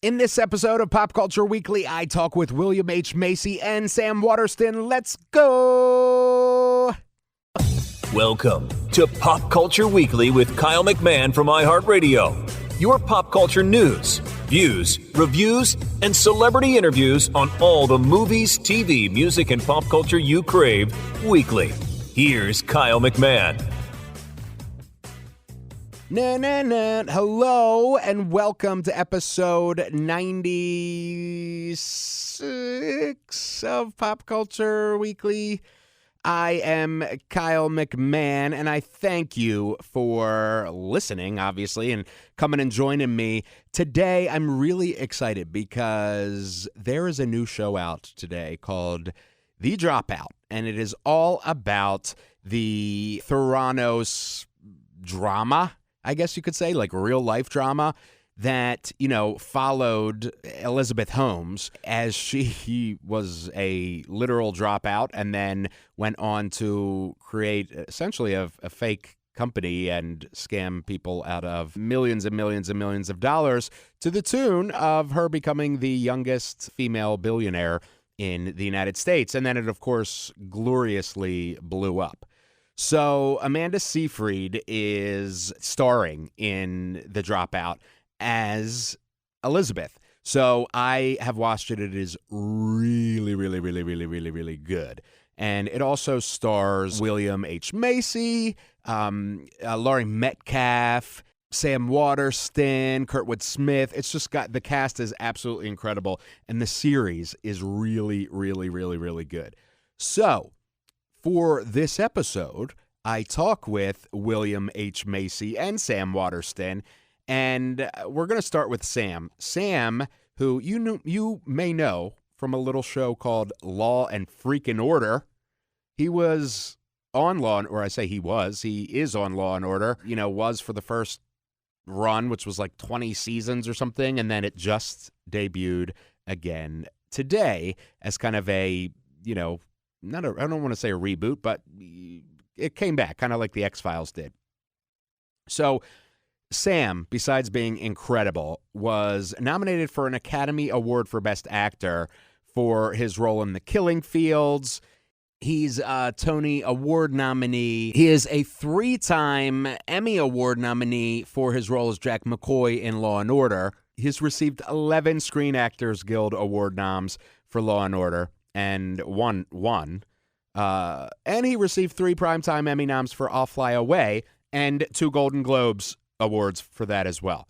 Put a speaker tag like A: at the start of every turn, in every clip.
A: In this episode of Pop Culture Weekly, I talk with William H. Macy and Sam Waterston. Let's go!
B: Welcome to Pop Culture Weekly with Kyle McMahon from iHeartRadio. Your pop culture news, views, reviews, and celebrity interviews on all the movies, TV, music, and pop culture you crave weekly. Here's Kyle McMahon.
A: Hello, and welcome to episode 96 of Pop Culture Weekly. I am Kyle McMahon, and I thank you for listening, obviously, and coming and joining me. Today, I'm really excited because there is a new show out today called The Dropout, and it is all about the Theranos drama, I guess you could say, like real life drama that, followed Elizabeth Holmes as she was a literal dropout and then went on to create essentially a fake company and scam people out of millions and millions and millions of dollars to the tune of her becoming the youngest female billionaire in the United States. And then it, of course, gloriously blew up. So Amanda Seyfried is starring in The Dropout as Elizabeth. So I have watched it. It is really, really, really, really, really, really good. And it also stars William H. Macy, Laurie Metcalf, Sam Waterston, Kurtwood Smith. It's just got, the cast is absolutely incredible. And the series is really, really, really, really good. So for this episode, I talk with William H. Macy and Sam Waterston, and we're going to start with Sam. Sam, who you may know from a little show called Law and Freaking Order. He was on Law, or I say he is on Law and Order, was for the first run, which was like 20 seasons or something, and then it just debuted again today as kind of a, I don't want to say a reboot, but it came back, kind of like the X-Files did. So Sam, besides being incredible, was nominated for an Academy Award for Best Actor for his role in The Killing Fields. He's a Tony Award nominee. He is a 3-time Emmy Award nominee for his role as Jack McCoy in Law & Order. He's received 11 Screen Actors Guild Award noms for Law & Order. And won. And he received 3 Primetime Emmy noms for I'll Fly Away and 2 Golden Globes awards for that as well.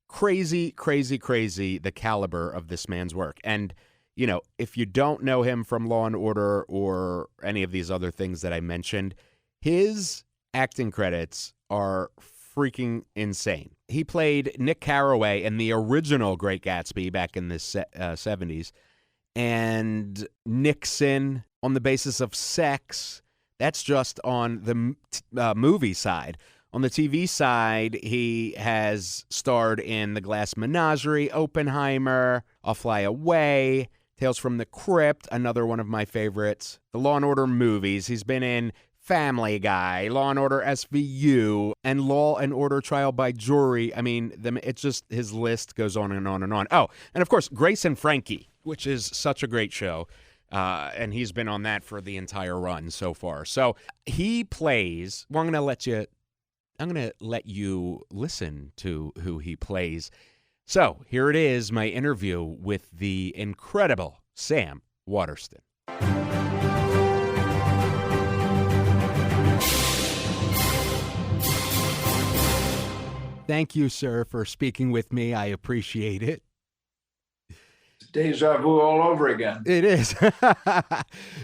A: Crazy, crazy, crazy the caliber of this man's work. And, if you don't know him from Law & Order or any of these other things that I mentioned, his acting credits are freaking insane. He played Nick Carraway in the original Great Gatsby back in the 70s. And Nixon on the basis of sex. That's just on the movie side. On the TV side, he has starred in The Glass Menagerie, Oppenheimer, I'll Fly Away, Tales from the Crypt, another one of my favorites, the Law & Order movies. He's been in Family Guy, Law & Order SVU, and Law & Order Trial by Jury. I mean, it's just, his list goes on and on and on. Oh, and of course, Grace and Frankie, which is such a great show. And he's been on that for the entire run so far. So he plays, I'm going to let you listen to who he plays. So here it is, my interview with the incredible Sam Waterston. Thank you, sir, for speaking with me. I appreciate it.
C: Deja vu all over again.
A: It is.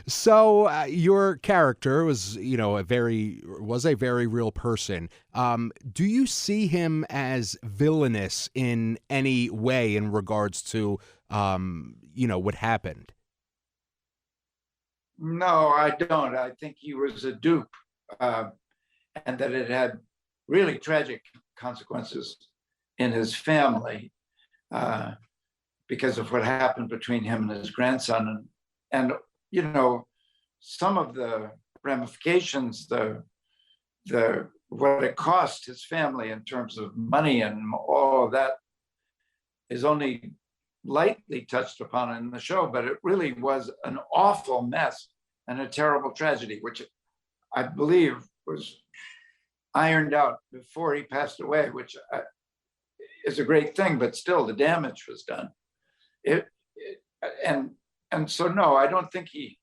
A: So your character was, a very real person. Do you see him as villainous in any way in regards to, what happened?
C: No, I don't. I think he was a dupe, and that it had really tragic consequences in his family. Because of what happened between him and his grandson, and some of the ramifications, the what it cost his family in terms of money and all of that is only lightly touched upon in the show, but it really was an awful mess and a terrible tragedy, which I believe was ironed out before he passed away, which is a great thing, but still the damage was done. And so no, I don't think he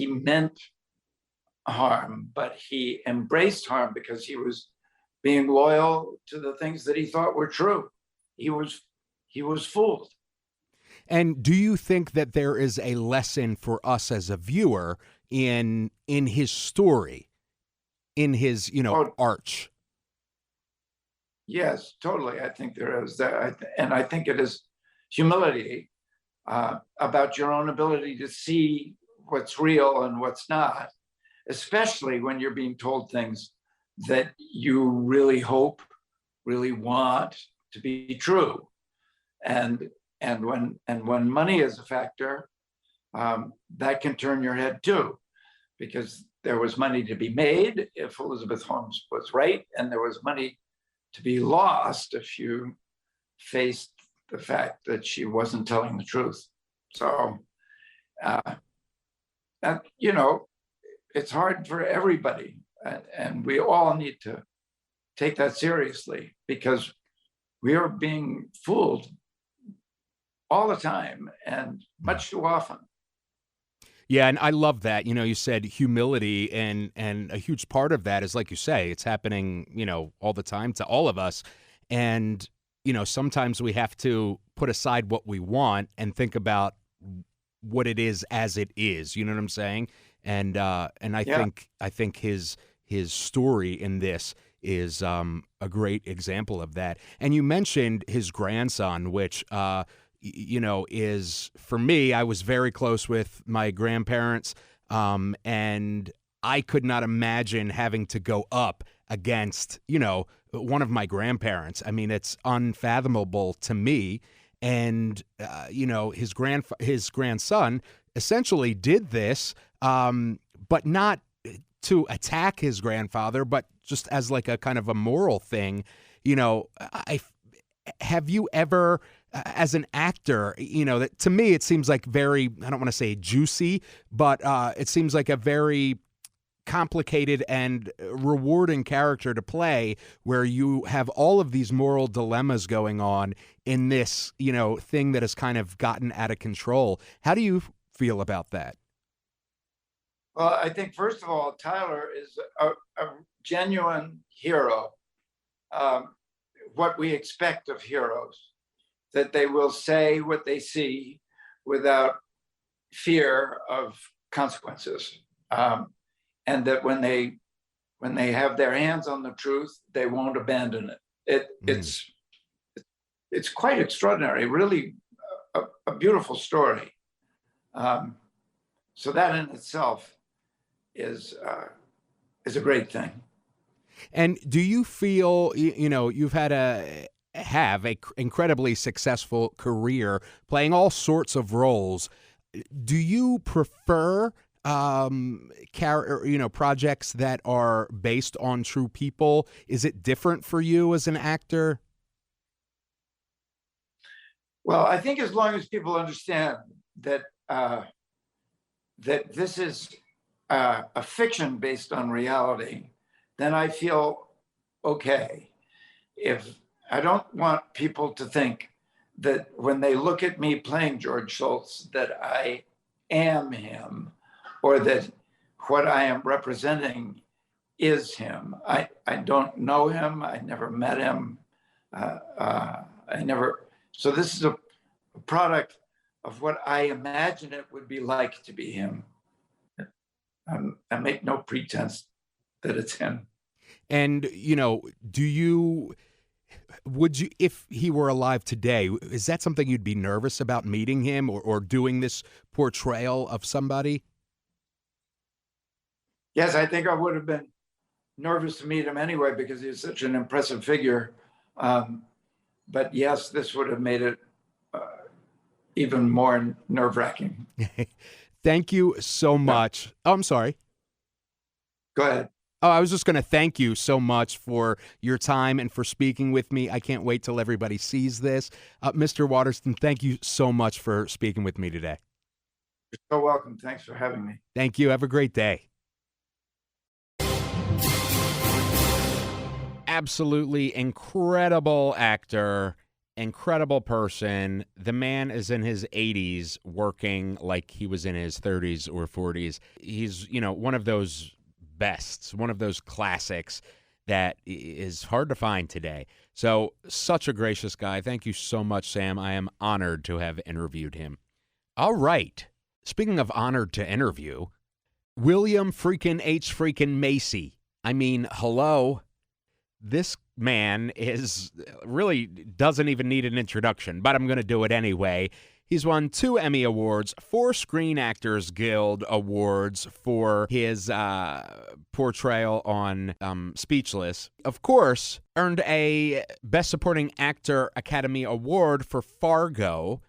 C: meant harm, but he embraced harm because he was being loyal to the things that he thought were true. He was fooled.
A: And do you think that there is a lesson for us as a viewer in his story, in his arch?
C: Yes, totally. I think there is that, and I think it is humility about your own ability to see what's real and what's not, especially when you're being told things that you really hope, really want to be true. And when money is a factor, that can turn your head too, because there was money to be made if Elizabeth Holmes was right, and there was money to be lost if you faced the fact that she wasn't telling the truth. So, it's hard for everybody, and we all need to take that seriously, because we are being fooled all the time and much too often.
A: Yeah, and I love that. You said humility, and a huge part of that is, like you say, it's happening, all the time to all of us. And, sometimes we have to put aside what we want and think about what it is as it is. You know what I'm saying? And I think his story in this is a great example of that. And you mentioned his grandson, which is, for me, I was very close with my grandparents, and I could not imagine having to go up against, one of my grandparents. I mean, it's unfathomable to me. And, his grandson essentially did this, but not to attack his grandfather, but just as like a kind of a moral thing. Have you ever, as an actor, that to me it seems like very, I don't want to say juicy, but it seems like a very complicated and rewarding character to play, where you have all of these moral dilemmas going on in this, thing that has kind of gotten out of control. How do you feel about that?
C: Well, I think, first of all, Tyler is a genuine hero. What we expect of heroes, that they will say what they see without fear of consequences. And that when they have their hands on the truth, they won't abandon it. It's quite extraordinary, really a beautiful story. So that in itself is a great thing.
A: And do you feel, you've had a incredibly successful career playing all sorts of roles? Do you prefer projects that are based on true people? Is it different for you as an actor?
C: Well, I think as long as people understand that that this is a fiction based on reality, then I feel okay. If I don't want people to think that when they look at me playing George Schultz, that I am him, or that what I am representing is him. I don't know him. I never met him. So this is a product of what I imagine it would be like to be him. I make no pretense that it's him.
A: And, would you, if he were alive today, is that something you'd be nervous about, meeting him or doing this portrayal of somebody?
C: Yes, I think I would have been nervous to meet him anyway, because he's such an impressive figure. But yes, this would have made it even more nerve-wracking.
A: Thank you so much. Oh, I'm sorry.
C: Go ahead.
A: Oh, I was just going to thank you so much for your time and for speaking with me. I can't wait till everybody sees this. Mr. Waterston, thank you so much for speaking with me today.
C: You're so welcome. Thanks for having me.
A: Thank you. Have a great day. Absolutely incredible actor, incredible person. The man is in his 80s working like he was in his 30s or 40s. He's, one of those bests, one of those classics that is hard to find today. So, such a gracious guy. Thank you so much, Sam. I am honored to have interviewed him. All right. Speaking of honored to interview, William freaking H. freaking Macy. I mean, hello. This man really doesn't even need an introduction, but I'm going to do it anyway. He's won 2 Emmy Awards, 4 Screen Actors Guild Awards for his portrayal on Speechless. Of course, earned a Best Supporting Actor Academy Award for Fargo.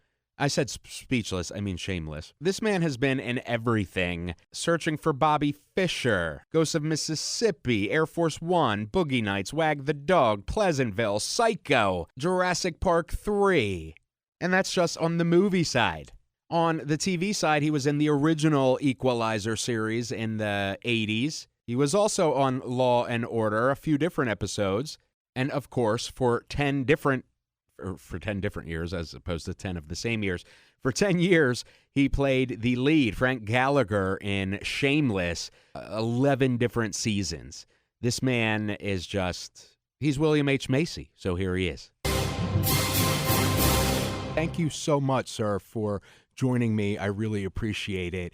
A: I said Speechless, I mean Shameless. This man has been in everything. Searching for Bobby Fischer, Ghosts of Mississippi, Air Force One, Boogie Nights, Wag the Dog, Pleasantville, Psycho, Jurassic Park 3. And that's just on the movie side. On the TV side, he was in the original Equalizer series in the 80s. He was also on Law and Order, a few different episodes. And of course, for 10 different years, as opposed to 10 of the same years. For 10 years, he played the lead, Frank Gallagher, in Shameless, 11 different seasons. This man is he's William H. Macy, so here he is. Thank you so much, sir, for joining me. I really appreciate it.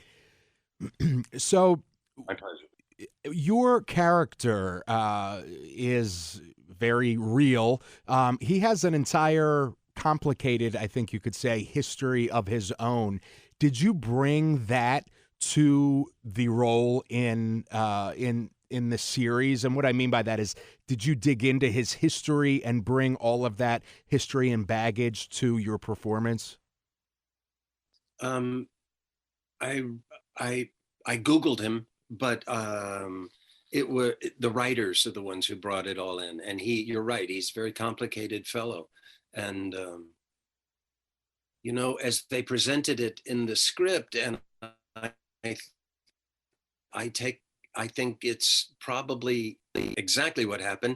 A: So,
D: my pleasure.
A: Your character is very real. He has an entire complicated, I think you could say, history of his own. Did you bring that to the role in the series? And what I mean by that is, did you dig into his history and bring all of that history and baggage to your performance?
D: I Googled him, but the writers are the ones who brought it all in. And you're right, he's a very complicated fellow. And, as they presented it in the script, and I think it's probably exactly what happened.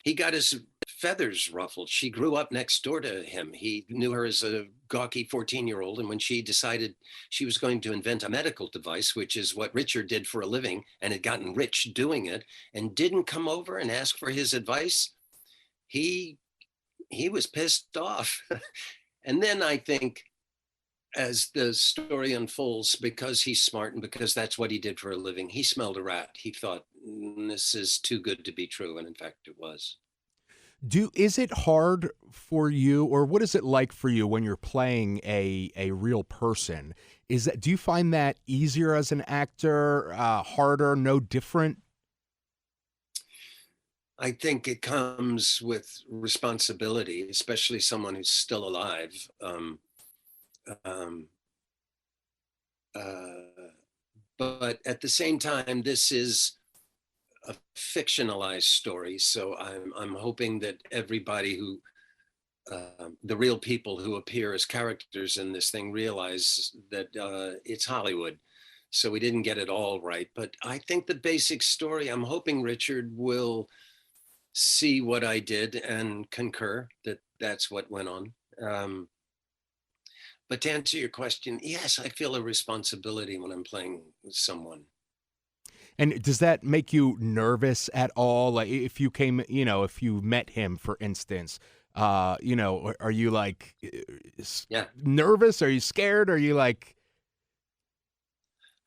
D: He got his feathers ruffled. She grew up next door to him. He knew her as a gawky 14-year-old. And when she decided she was going to invent a medical device, which is what Richard did for a living and had gotten rich doing it, and didn't come over and ask for his advice, he was pissed off. And then I think, as the story unfolds, because he's smart and because that's what he did for a living, he smelled a rat. He thought, this is too good to be true. And in fact, it was.
A: Is it hard for you, or what is it like for you when you're playing a real person? Do you find that easier as an actor, harder, no different?
D: I think it comes with responsibility, especially someone who's still alive. But at the same time, this is a fictionalized story. So I'm hoping that everybody the real people who appear as characters in this thing realize that it's Hollywood. So we didn't get it all right. But I think the basic story, I'm hoping Richard will see what I did and concur that that's what went on. But to answer your question, yes, I feel a responsibility when I'm playing with someone.
A: And does that make you nervous at all? Like if you if you met him, for instance, are you like nervous? Are you scared? Are you like?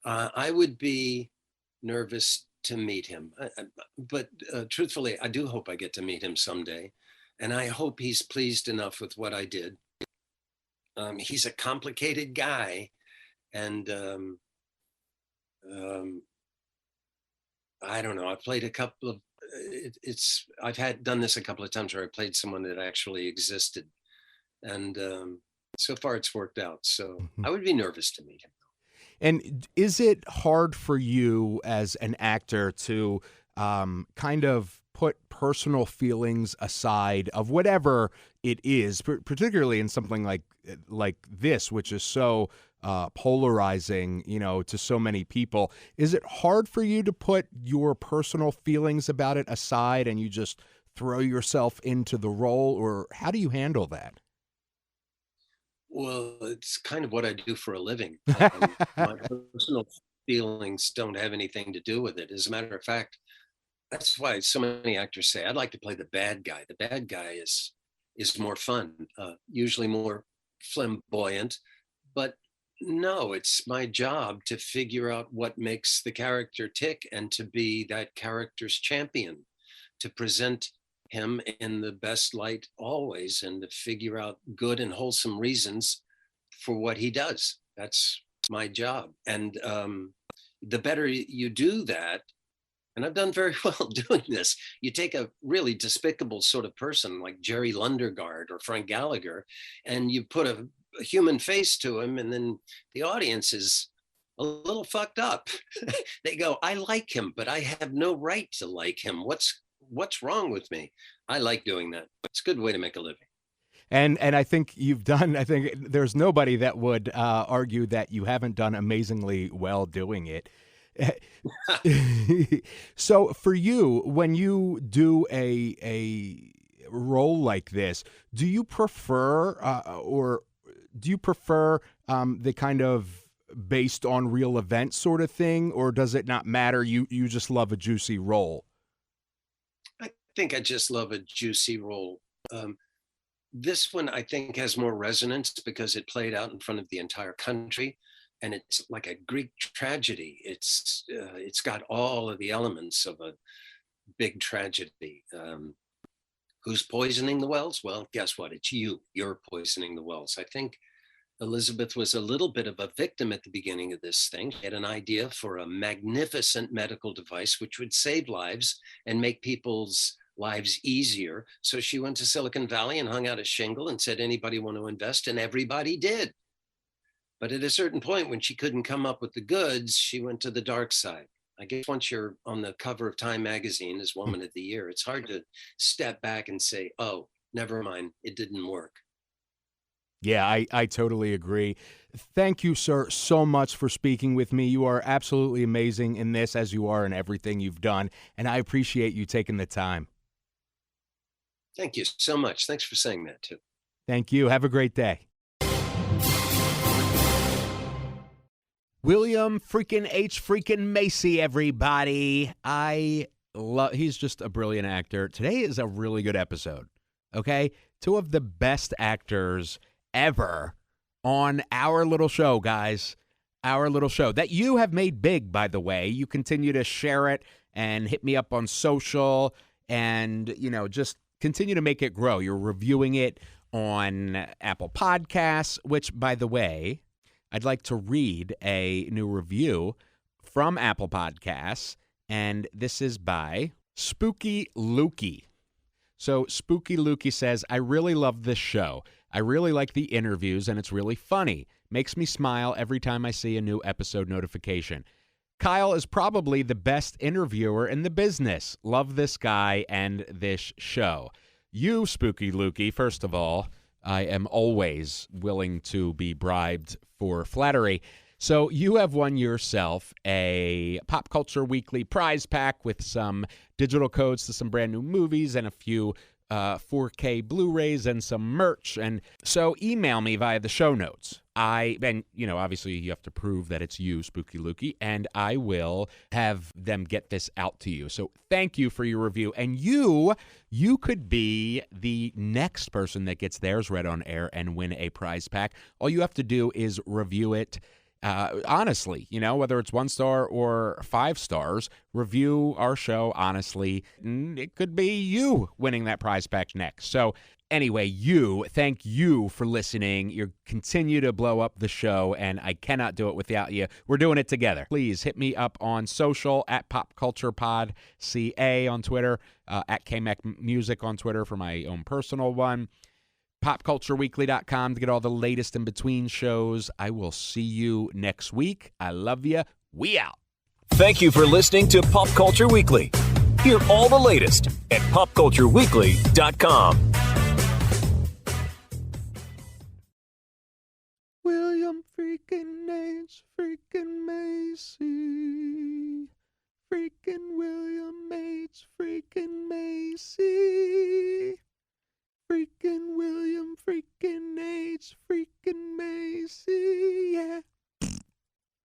D: I would be nervous to meet him. But truthfully, I do hope I get to meet him someday. And I hope he's pleased enough with what I did. He's a complicated guy, and I don't know. I've played a couple of. I've done this a couple of times where I played someone that actually existed, and so far it's worked out. So I would be nervous to meet him.
A: And is it hard for you as an actor to kind of put personal feelings aside of whatever it is, particularly in something like this, which is so polarizing, to so many people. Is it hard for you to put your personal feelings about it aside and you just throw yourself into the role, or how do you handle that?
D: Well, it's kind of what I do for a living. My personal feelings don't have anything to do with it. As a matter of fact, that's why so many actors say, I'd like to play the bad guy. The bad guy is more fun, usually more flamboyant. But no, it's my job to figure out what makes the character tick and to be that character's champion, to present him in the best light always, and to figure out good and wholesome reasons for what he does. That's my job. And the better you do that, and I've done very well doing this, you take a really despicable sort of person like Jerry Lundegaard or Frank Gallagher, and you put a human face to him, and then the audience is a little fucked up. They go, I like him, but I have no right to like him. What's wrong with me? I like doing that. It's a good way to make a living.
A: And I think I think there's nobody that would argue that you haven't done amazingly well doing it. So for you, when you do a role like this, do you prefer the kind of based on real events sort of thing, or does it not matter? You just love a juicy role?
D: I think I just love a juicy role. This one I think has more resonance because it played out in front of the entire country, and it's like a Greek tragedy. It's got all of the elements of a big tragedy. Who's poisoning the wells? Well, guess what? It's you. You're poisoning the wells. I think Elizabeth was a little bit of a victim at the beginning of this thing. She had an idea for a magnificent medical device which would save lives and make people's lives easier. So she went to Silicon Valley and hung out a shingle and said, anybody want to invest? And everybody did. But at a certain point, when she couldn't come up with the goods, she went to the dark side. I guess once you're on the cover of Time magazine as Woman of the Year, it's hard to step back and say, oh, never mind, it didn't work.
A: Yeah, I totally agree. Thank you, sir, so much for speaking with me. You are absolutely amazing in this, as you are in everything you've done, and I appreciate you taking the time.
D: Thank you so much. Thanks for saying that, too.
A: Thank you. Have a great day. William freaking H. freaking Macy, everybody. He's just a brilliant actor. Today is a really good episode, okay? Two of the best actors ever on our little show, guys. Our little show that you have made big, by the way. You continue to share it and hit me up on social and, just continue to make it grow. You're reviewing it on Apple Podcasts, which, by the way, I'd like to read a new review from Apple Podcasts, and this is by Spooky Lukey. So Spooky Lukey says, I really love this show. I really like the interviews, and it's really funny. Makes me smile every time I see a new episode notification. Kyle is probably the best interviewer in the business. Love this guy and this show. You, Spooky Lukey, first of all, I am always willing to be bribed for flattery. So you have won yourself a Pop Culture Weekly prize pack with some digital codes to some brand new movies and a few 4K Blu-rays and some merch. And so email me via the show notes. Obviously you have to prove that it's you, Spooky Lukey, and I will have them get this out to you. So thank you for your review. And you could be the next person that gets theirs read on air and win a prize pack. All you have to do is review it honestly, whether it's 1 star or 5 stars, review our show honestly. It could be you winning that prize pack next. So anyway, thank you for listening. You continue to blow up the show, and I cannot do it without you. We're doing it together. Please hit me up on social at PopCulturePodCA on Twitter, at KMacMusic on Twitter for my own personal one. PopCultureWeekly.com to get all the latest in between shows. I will see you next week. I love you. We out.
B: Thank you for listening to Pop Culture Weekly. Hear all the latest at popcultureweekly.com.
A: William freaking H.